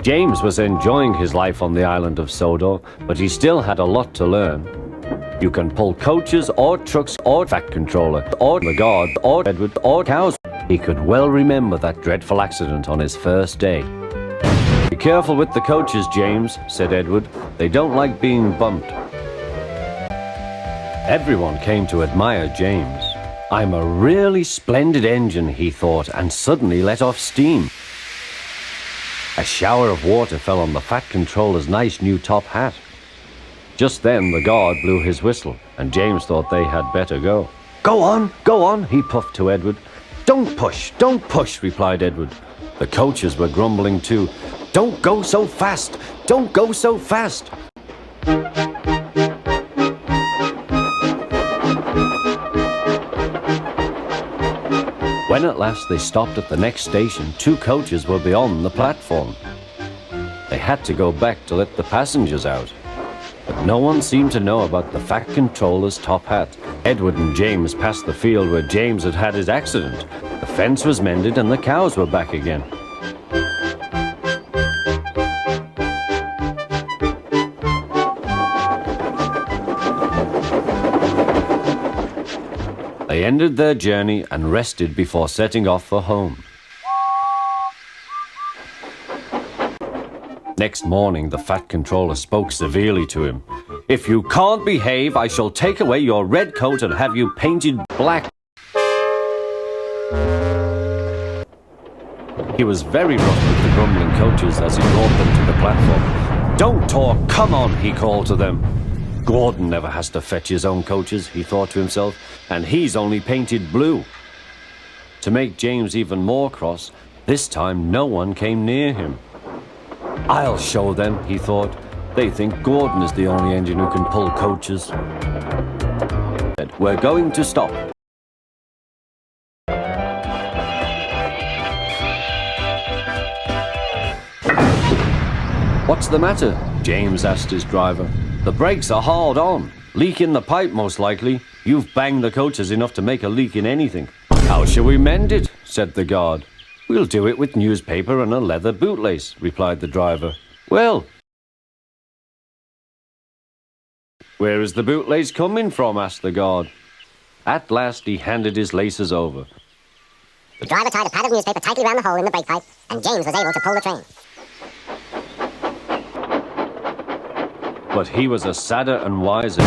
James was enjoying his life on the island of Sodor, but he still had a lot to learn. You can pull coaches or trucks or track controller or the guard or Edward or cows. He could well remember that dreadful accident on his first day. "Be careful with the coaches, James," said Edward. "They don't like being bumped." Everyone came to admire James. "I'm a really splendid engine," he thought, and suddenly let off steam. A shower of water fell on the Fat Controller's nice new top hat. Just then the guard blew his whistle, and James thought they had better go. Go on," he puffed to Edward. Don't push," replied Edward. The coaches were grumbling too. Don't go so fast! Don't go so fast!" When at last they stopped at the next station, 2 coaches were beyond the platform. They had to go back to let the passengers out. But no one seemed to know about the Fat Controller's top hat. Edward and James passed the field where James had had his accident. The fence was mended and the cows were back again. They ended their journey and rested before setting off for home. Next morning, the Fat Controller spoke severely to him. "If you can't behave, I shall take away your red coat and have you painted black." He was very rough with the grumbling coaches as he brought them to the platform. "Don't talk, come on," he called to them. "Gordon never has to fetch his own coaches," he thought to himself, "and he's only painted blue." To make James even more cross, this time no one came near him. "I'll show them," he thought. "They think Gordon is the only engine who can pull coaches." "We're going to stop." "What's the matter?" James asked his driver. "The brakes are hauled on. Leak in the pipe, most likely. You've banged the coaches enough to make a leak in anything." "How shall we mend it?" said the guard. "We'll do it with newspaper and a leather bootlace," replied the driver. "Well, where is the bootlace coming from?" asked the guard. At last he handed his laces over. The driver tied a pad of newspaper tightly round the hole in the brake pipe, and James was able to pull the train. But he was a sadder and wiser.